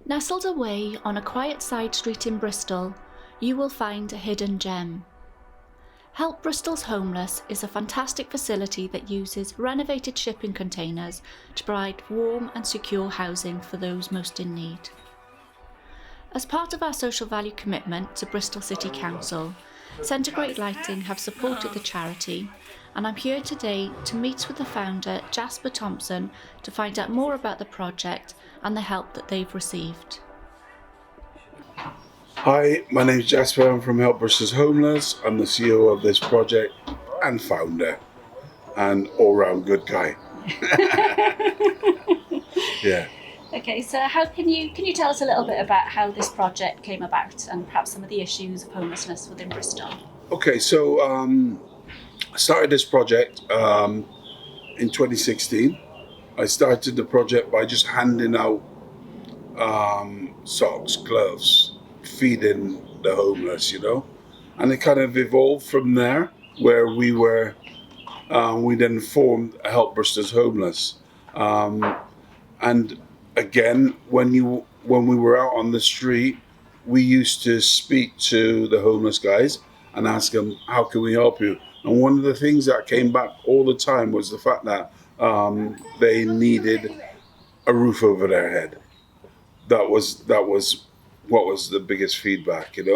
Nestled away on a quiet side street in Bristol, you will find a hidden gem. Help Bristol's Homeless is a fantastic facility that uses renovated shipping containers to provide warm and secure housing for those most in need. As part of our social value commitment to Bristol City Council, Centregreat Lighting have supported the charity, and I'm here today to meet with the founder, Jasper Thompson, to find out more about the project and the help that they've received. Hi, my name is Jasper. I'm from Help Bristol's Homeless. I'm the CEO of this project and founder, and all-round good guy. Yeah. Okay, so can you tell us a little bit about how this project came about and perhaps some of the issues of homelessness within Bristol? Okay, so I started this project in 2016. I started the project by just handing out socks, gloves, feeding the homeless, and it kind of evolved from there, where we then formed Help Bristol's Homeless, and again, when we were out on the street, we used to speak to the homeless guys and ask them, how can we help you? And one of the things that came back all the time was the fact that they needed a roof over their head. That was what was the biggest feedback, and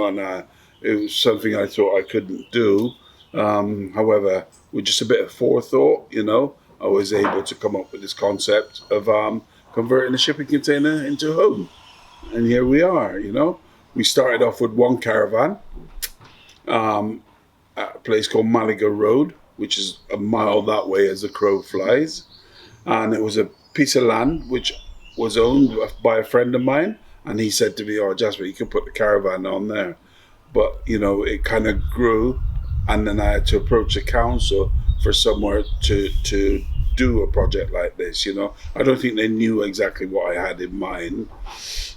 it was something I thought I couldn't do. However, with just a bit of forethought, I was able to come up with this concept of converting a shipping container into a home. And here we are, We started off with one caravan at a place called Malaga Road, which is a mile that way as the crow flies. And it was a piece of land which was owned by a friend of mine. And he said to me, oh, Jasper, you can put the caravan on there. But, it kind of grew. And then I had to approach the council for somewhere to do a project like this, I don't think they knew exactly what I had in mind.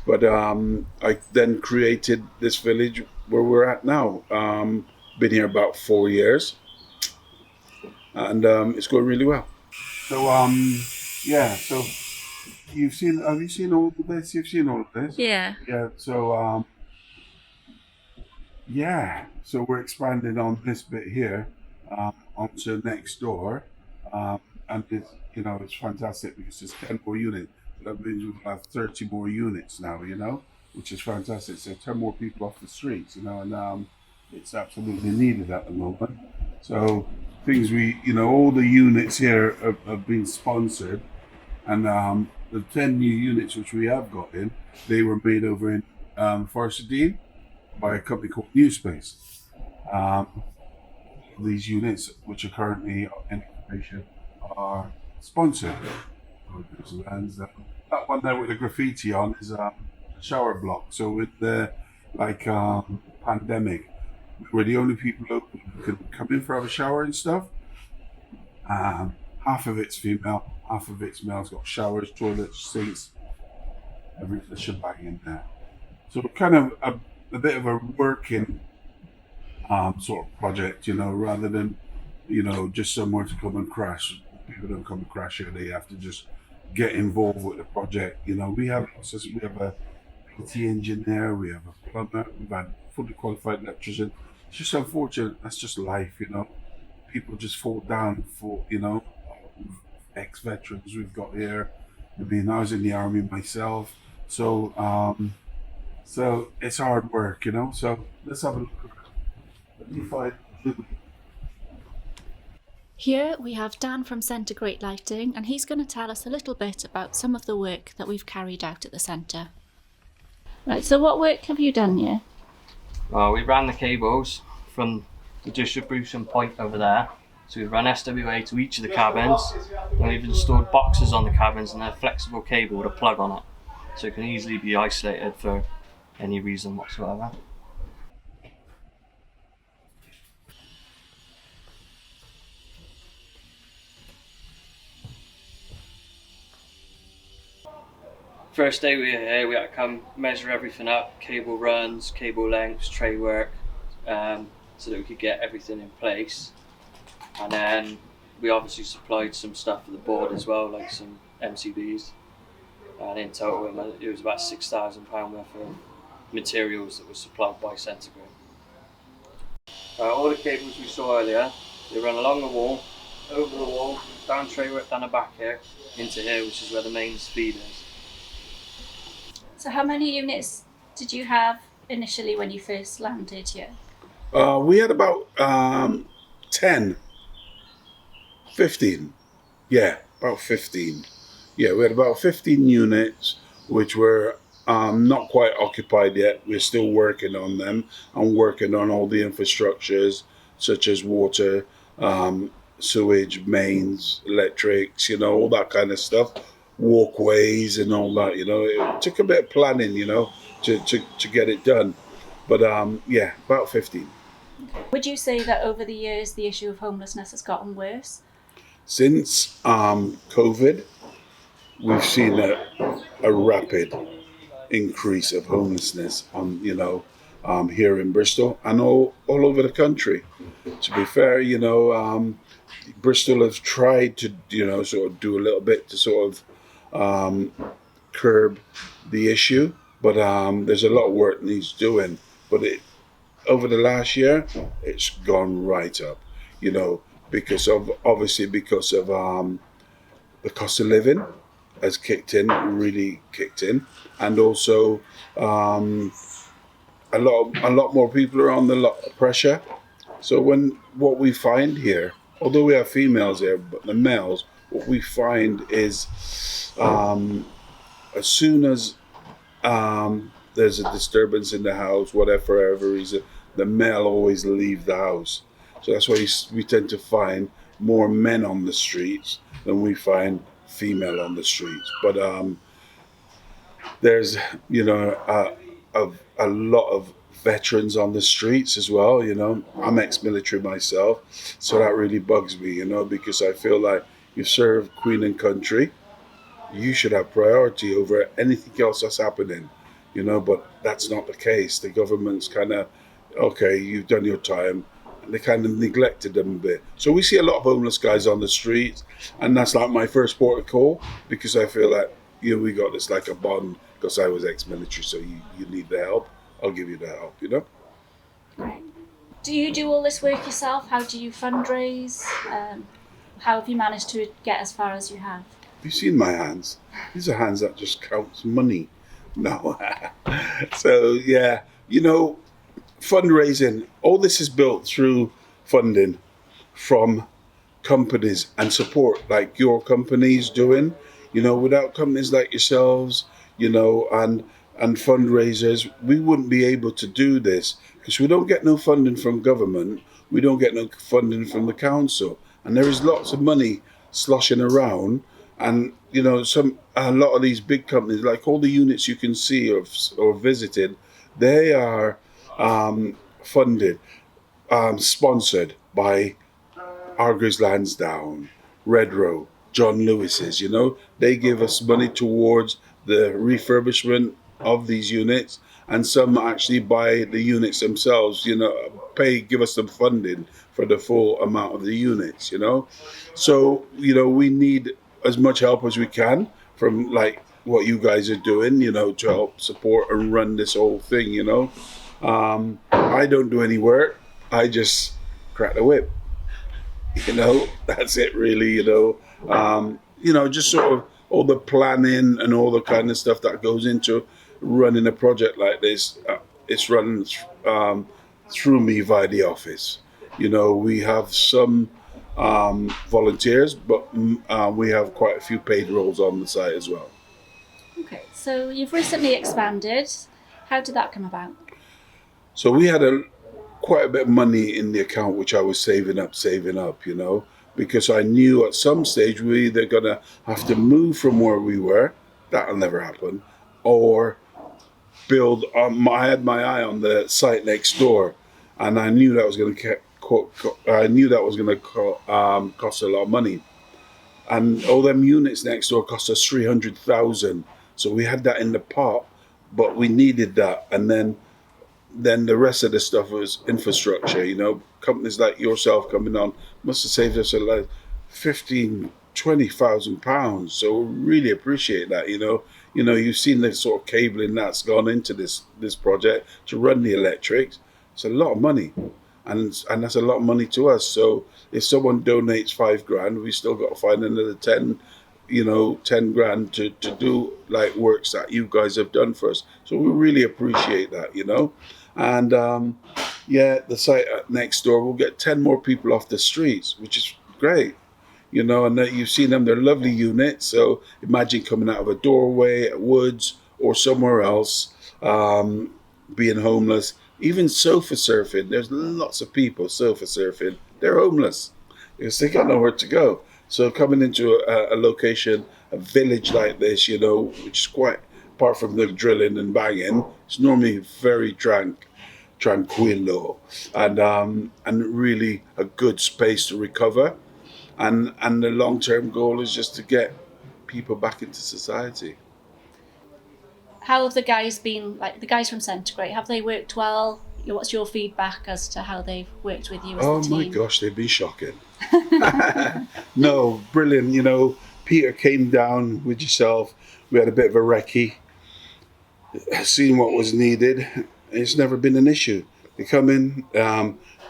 But I then created this village where we're at now. Been here about 4 years. And it's going really well. So, so have you seen all of this? You've seen all of this? Yeah. Yeah, so we're expanding on this bit here onto next door, and it's fantastic because there's 10 more units. That means we'll have 30 more units now, which is fantastic. So 10 more people off the streets, and it's absolutely needed at the moment. So things all the units here have been sponsored, and the 10 new units which we have got in, they were made over in Forest Dean by a company called New Space. These units, which are currently in occupation, are sponsored. That one there with the graffiti on is a shower block. So with the pandemic, we're the only people who can come in for have a shower and stuff. Half of it's female, half of it's male. It's got showers, toilets, sinks, everything, shebang in there. So kind of a bit of a working sort of project, rather than, just somewhere to come and crash. People don't come and crash here, they have to just get involved with the project. We have a PT engineer, we have a plumber, we've had fully qualified electrician. It's just unfortunate, that's just life, People just fall down for, ex-veterans we've got here. I mean, I was in the army myself, so it's hard work, So let's have a look. Let me find. Here we have Dan from Centregreat Lighting, and he's going to tell us a little bit about some of the work that we've carried out at the centre. Right, so what work have you done here? Well, we ran the cables from the distribution point over there. So we ran SWA to each of the cabins, and we've installed boxes on the cabins and a flexible cable with a plug on it, so it can easily be isolated for any reason whatsoever. First day we were here, we had to come measure everything up, cable runs, cable lengths, tray work, so that we could get everything in place. And then we obviously supplied some stuff for the board as well, like some MCBs. and in total it was about £6,000 worth of materials that were supplied by Centregreat. All the cables we saw earlier, they run along the wall, over the wall, down straight up down the back here, into here, which is where the main feed is. So how many units did you have initially when you first landed here? We had about 10, 15. Yeah, about 15. Yeah, we had about 15 units, which were not quite occupied yet. We're still working on them and working on all the infrastructures, such as water, sewage, mains, electrics, all that kind of stuff, walkways and all that, It took a bit of planning, to get it done. But yeah, about 15. Would you say that over the years the issue of homelessness has gotten worse? Since COVID, we've seen a rapid increase of homelessness here in Bristol and all over the country. To be fair, Bristol has tried to, sort of do a little bit to sort of curb the issue, but there's a lot of work needs doing. But over the last year, it's gone right up, because of the cost of living has really kicked in, and also a lot more people are under a lot of pressure. So what we find here, although we have females here, but the males, what we find is as soon as there's a disturbance in the house, for whatever reason, the male always leave the house. So that's why we tend to find more men on the streets than we find female on the streets. But there's a lot of veterans on the streets as well. I'm ex-military myself, so that really bugs me. Because I feel like you serve Queen and country, you should have priority over anything else that's happening. But that's not the case. The government's kind of, okay, you've done your time. They kind of neglected them a bit. So we see a lot of homeless guys on the streets, and that's like my first port of call, because I feel like, we got this like a bond, because I was ex-military, so you need the help, I'll give you the help, Right. Do you do all this work yourself? How do you fundraise? How have you managed to get as far as you have? Have you seen my hands? These are hands that just counts money. No. So, yeah, fundraising, all this is built through funding from companies and support like your company's doing. Without companies like yourselves, and fundraisers, we wouldn't be able to do this, because we don't get no funding from government, we don't get no funding from the council, and there is lots of money sloshing around. And a lot of these big companies, like all the units you can see or visited, they are funded, sponsored by Argus Lansdowne, Redrow, John Lewis's. They give us money towards the refurbishment of these units, and some actually buy the units themselves. Give us some funding for the full amount of the units. So we need as much help as we can from like what you guys are doing, to help support and run this whole thing. I don't do any work. I just crack the whip. That's it really. Just sort of all the planning and all the kind of stuff that goes into running a project like this. It's run through me via the office. We have some volunteers, but we have quite a few paid roles on the site as well. Okay, so you've recently expanded. How did that come about? So we had quite a bit of money in the account, which I was saving up, because I knew at some stage we either going to have to move from where we were, that'll never happen, or build. I had my eye on the site next door, and I knew that was going to cost a lot of money, and all them units next door cost us 300,000. So we had that in the pot, but we needed that, and then the rest of the stuff was infrastructure. Companies like yourself coming on must have saved us like £15,000-20,000. So we really appreciate that. You know, you've seen the sort of cabling that's gone into this project to run the electrics. It's a lot of money, and that's a lot of money to us. So if someone donates £5,000, we still got to find another 10 grand to do like works that you guys have done for us. So we really appreciate that, you know. And the site next door will get 10 more people off the streets, which is great, you know. And that you've seen them, they're lovely units. So imagine coming out of a doorway at Woods or somewhere else, being homeless, even sofa surfing. There's lots of people sofa surfing. They're homeless because they got nowhere to go. So coming into a location, a village like this, you know, which is quite, apart from the drilling and banging, it's normally very tranquilo and really a good space to recover. And the long-term goal is just to get people back into society. How have the guys been, like the guys from Centregreat, have they worked well? What's your feedback as to how they've worked with you as the team? Oh my gosh, they've been shocking. No, brilliant. You know, Peter came down with yourself. We had a bit of a recce, seen what was needed. It's never been an issue. They come in,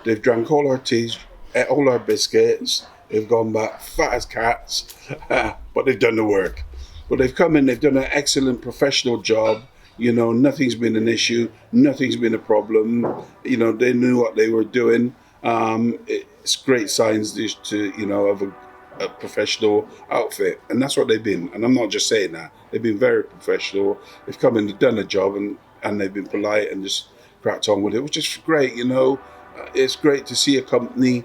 they've drank all our teas, ate all our biscuits. They've gone back fat as cats, but they've done the work. But they've come in, they've done an excellent professional job. You know, nothing's been an issue, nothing's been a problem. You know, they knew what they were doing. It's great signs to, you know, of a professional outfit. And that's what they've been. And I'm not just saying that. They've been very professional. They've come in, they've done a job, and they've been polite and just cracked on with it, which is great, you know. It's great to see a company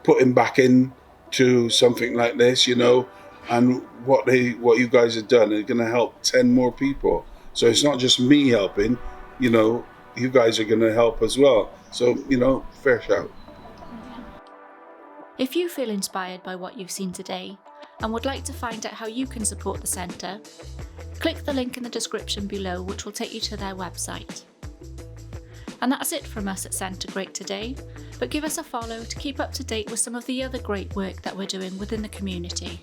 putting back in to something like this, you know. And what you guys have done is going to help 10 more people. So it's not just me helping, you know, you guys are going to help as well. So, you know, fair shout. If you feel inspired by what you've seen today and would like to find out how you can support the centre, click the link in the description below, which will take you to their website. And that's it from us at Centregreat today, but give us a follow to keep up to date with some of the other great work that we're doing within the community.